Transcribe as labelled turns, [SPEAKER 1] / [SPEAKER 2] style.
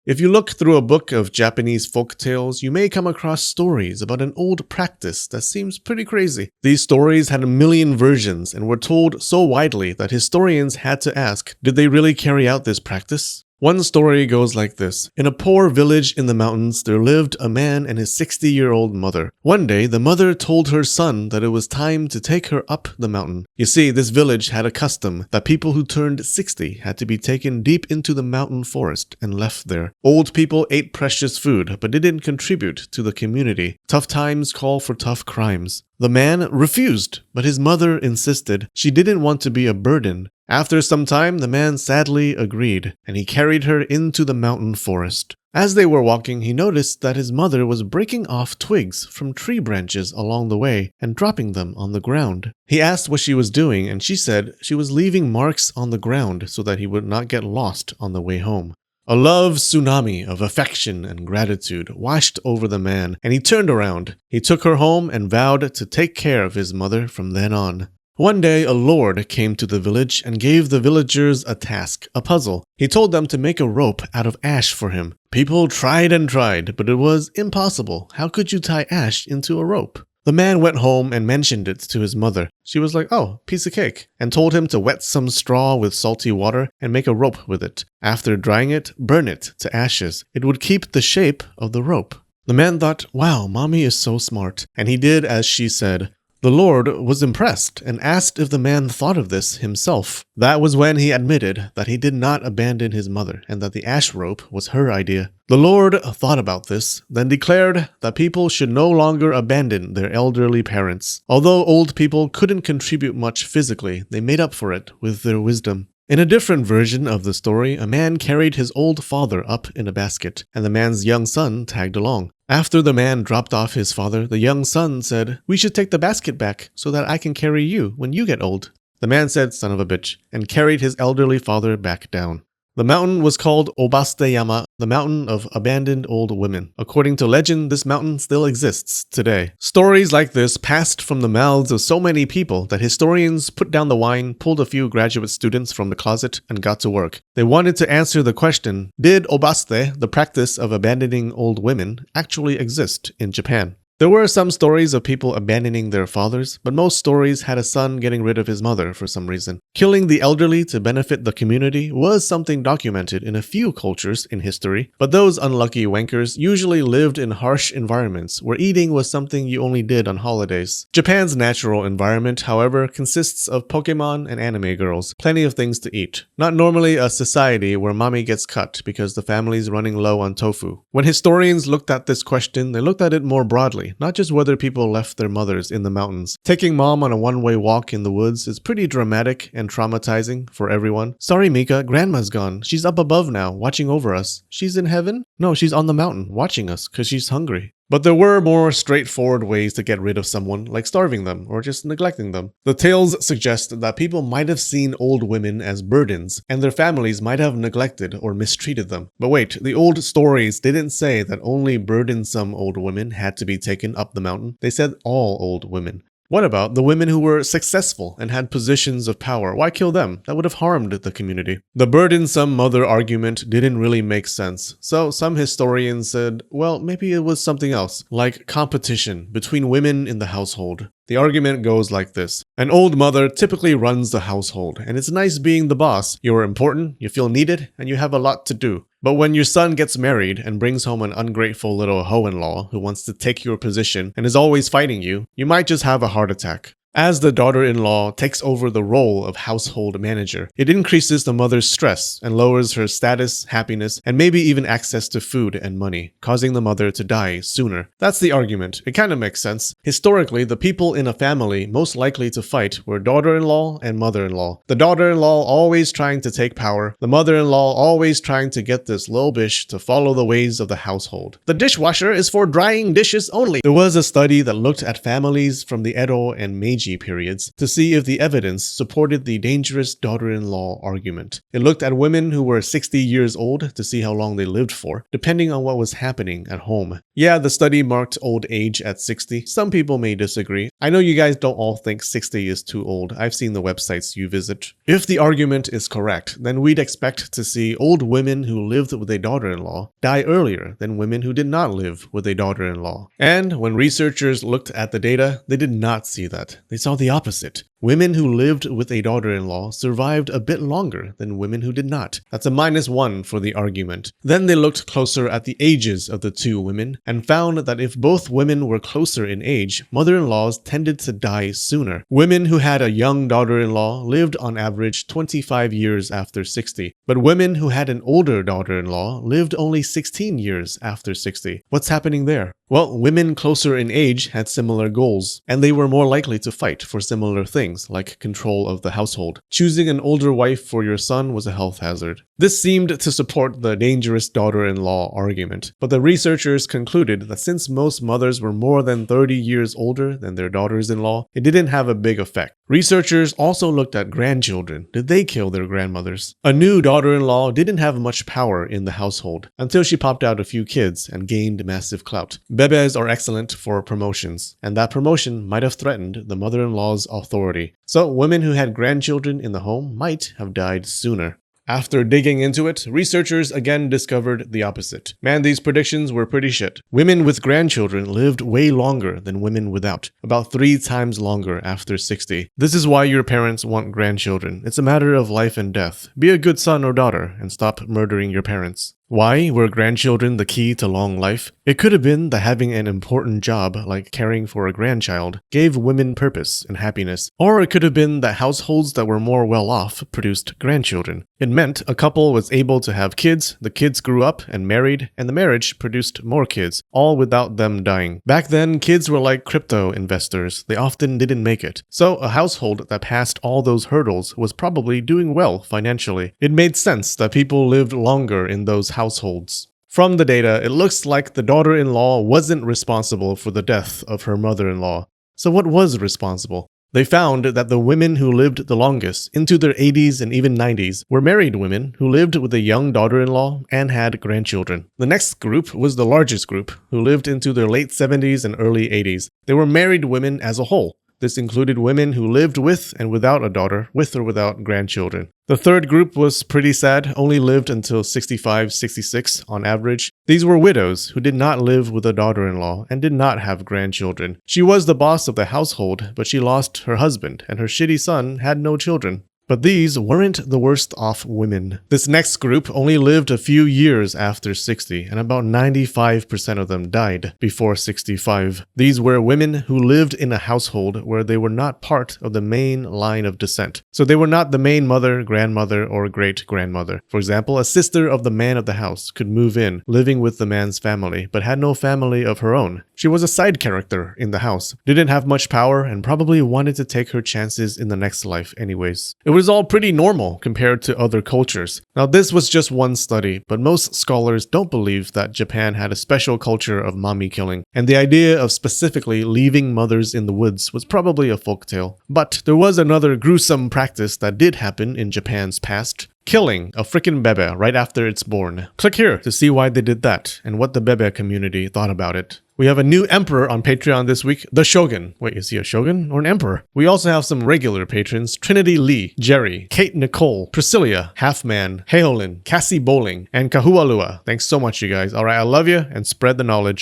[SPEAKER 1] If you look through a book of Japanese folk tales, you may come across stories about an old practice that seems pretty crazy. These stories had a million versions and were told so widely that historians had to ask, did they really carry out this practice? One story goes like this. In a poor village in the mountains, there lived a man and his 60-year-old mother. One day, the mother told her son that it was time to take her up the mountain. You see, this village had a custom that people who turned 60 had to be taken deep into the mountain forest and left there. Old people ate precious food, but didn't contribute to the community. Tough times call for tough crimes. The man refused, but his mother insisted. She didn't want to be a burden. After some time, the man sadly agreed, and he carried her into the mountain forest. As they were walking, he noticed that his mother was breaking off twigs from tree branches along the way and dropping them on the ground. He asked what she was doing, and she said she was leaving marks on the ground so that he would not get lost on the way home. A love tsunami of affection and gratitude washed over the man, and he turned around. He took her home and vowed to take care of his mother from then on. One day, a lord came to the village and gave the villagers a task, a puzzle. He told them to make a rope out of ash for him. People tried and tried, but it was impossible. How could you tie ash into a rope? The man went home and mentioned it to his mother. She was like, oh, piece of cake, and told him to wet some straw with salty water and make a rope with it. After drying it, burn it to ashes. It would keep the shape of the rope. The man thought, wow, mommy is so smart, and he did as she said. The Lord was impressed and asked if the man thought of this himself. That was when he admitted that he did not abandon his mother and that the ash rope was her idea. The Lord thought about this, then declared that people should no longer abandon their elderly parents. Although old people couldn't contribute much physically, they made up for it with their wisdom. In a different version of the story, a man carried his old father up in a basket, and the man's young son tagged along. After the man dropped off his father, the young son said, "We should take the basket back so that I can carry you when you get old." The man said, "Son of a bitch," and carried his elderly father back down. The mountain was called Obaste-yama, the mountain of abandoned old women. According to legend, this mountain still exists today. Stories like this passed from the mouths of so many people that historians put down the wine, pulled a few graduate students from the closet, and got to work. They wanted to answer the question, did Obaste, the practice of abandoning old women, actually exist in Japan? There were some stories of people abandoning their fathers, but most stories had a son getting rid of his mother for some reason. Killing the elderly to benefit the community was something documented in a few cultures in history, but those unlucky wankers usually lived in harsh environments where eating was something you only did on holidays. Japan's natural environment, however, consists of Pokemon and anime girls, plenty of things to eat. Not normally a society where mommy gets cut because the family's running low on tofu. When historians looked at this question, they looked at it more broadly. Not just whether people left their mothers in the mountains. Taking mom on a one-way walk in the woods is pretty dramatic and traumatizing for everyone. Sorry, Mika, grandma's gone. She's up above now, watching over us. She's in heaven? No, she's on the mountain, watching us, because she's hungry. But there were more straightforward ways to get rid of someone, like starving them or just neglecting them. The tales suggest that people might have seen old women as burdens, and their families might have neglected or mistreated them. But wait, the old stories didn't say that only burdensome old women had to be taken up the mountain. They said all old women. What about the women who were successful and had positions of power? Why kill them? That would have harmed the community. The burdensome mother argument didn't really make sense. So some historians said, well, maybe it was something else, like competition between women in the household. The argument goes like this. An old mother typically runs the household, and it's nice being the boss. You're important, you feel needed, and you have a lot to do. But when your son gets married and brings home an ungrateful little hoe-in-law who wants to take your position and is always fighting you, you might just have a heart attack. As the daughter-in-law takes over the role of household manager, it increases the mother's stress and lowers her status, happiness, and maybe even access to food and money, causing the mother to die sooner. That's the argument. It kind of makes sense. Historically, the people in a family most likely to fight were daughter-in-law and mother-in-law. The daughter-in-law always trying to take power, the mother-in-law always trying to get this little bitch to follow the ways of the household. The dishwasher is for drying dishes only. There was a study that looked at families from the Edo and Meiji periods to see if the evidence supported the dangerous daughter-in-law argument. It looked at women who were 60 years old to see how long they lived for, depending on what was happening at home. Yeah, the study marked old age at 60. Some people may disagree. I know you guys don't all think 60 is too old. I've seen the websites you visit. If the argument is correct, then we'd expect to see old women who lived with a daughter-in-law die earlier than women who did not live with a daughter-in-law. And when researchers looked at the data, they did not see that. They saw the opposite. Women who lived with a daughter-in-law survived a bit longer than women who did not. That's a -1 for the argument. Then they looked closer at the ages of the two women and found that if both women were closer in age, mother-in-laws tended to die sooner. Women who had a young daughter-in-law lived on average 25 years after 60, but women who had an older daughter-in-law lived only 16 years after 60. What's happening there? Well, women closer in age had similar goals, and they were more likely to fight for similar things, like control of the household. Choosing an older wife for your son was a health hazard. This seemed to support the dangerous daughter-in-law argument, but the researchers concluded that since most mothers were more than 30 years older than their daughters-in-law, it didn't have a big effect. Researchers also looked at grandchildren. Did they kill their grandmothers? A new daughter-in-law didn't have much power in the household until she popped out a few kids and gained massive clout. Bebes are excellent for promotions, and that promotion might have threatened the mother-in-law's authority. So women who had grandchildren in the home might have died sooner. After digging into it, researchers again discovered the opposite. Man, these predictions were pretty shit. Women with grandchildren lived way longer than women without, about 3 times longer after 60. This is why your parents want grandchildren. It's a matter of life and death. Be a good son or daughter and stop murdering your parents. Why were grandchildren the key to long life? It could have been that having an important job, like caring for a grandchild, gave women purpose and happiness. Or it could have been that households that were more well-off produced grandchildren. It meant a couple was able to have kids, the kids grew up and married, and the marriage produced more kids, all without them dying. Back then, kids were like crypto investors. They often didn't make it. So a household that passed all those hurdles was probably doing well financially. It made sense that people lived longer in those households. From the data, it looks like the daughter-in-law wasn't responsible for the death of her mother-in-law. So what was responsible? They found that the women who lived the longest, into their 80s and even 90s, were married women who lived with a young daughter-in-law and had grandchildren. The next group was the largest group, who lived into their late 70s and early 80s. They were married women as a whole. This included women who lived with and without a daughter, with or without grandchildren. The third group was pretty sad, only lived until 65, 66 on average. These were widows who did not live with a daughter-in-law and did not have grandchildren. She was the boss of the household, but she lost her husband, and her shitty son had no children. But these weren't the worst off women. This next group only lived a few years after 60, and about 95% of them died before 65. These were women who lived in a household where they were not part of the main line of descent. So they were not the main mother, grandmother, or great-grandmother. For example, a sister of the man of the house could move in, living with the man's family, but had no family of her own. She was a side character in the house, didn't have much power, and probably wanted to take her chances in the next life anyways. It was all pretty normal compared to other cultures. Now, this was just one study, but most scholars don't believe that Japan had a special culture of mommy killing, and the idea of specifically leaving mothers in the woods was probably a folktale. But there was another gruesome practice that did happen in Japan's past. Killing a frickin' bebe right after it's born. Click here to see why they did that and what the bebe community thought about it. We have a new emperor on Patreon this week, the Shogun. Wait, is he a shogun or an emperor? We also have some regular patrons, Trinity Lee, Jerry, Kate Nicole, Priscilla, Halfman, Heolin, Cassie Bowling, and Kahualua. Thanks so much, you guys. Alright, I love you and spread the knowledge.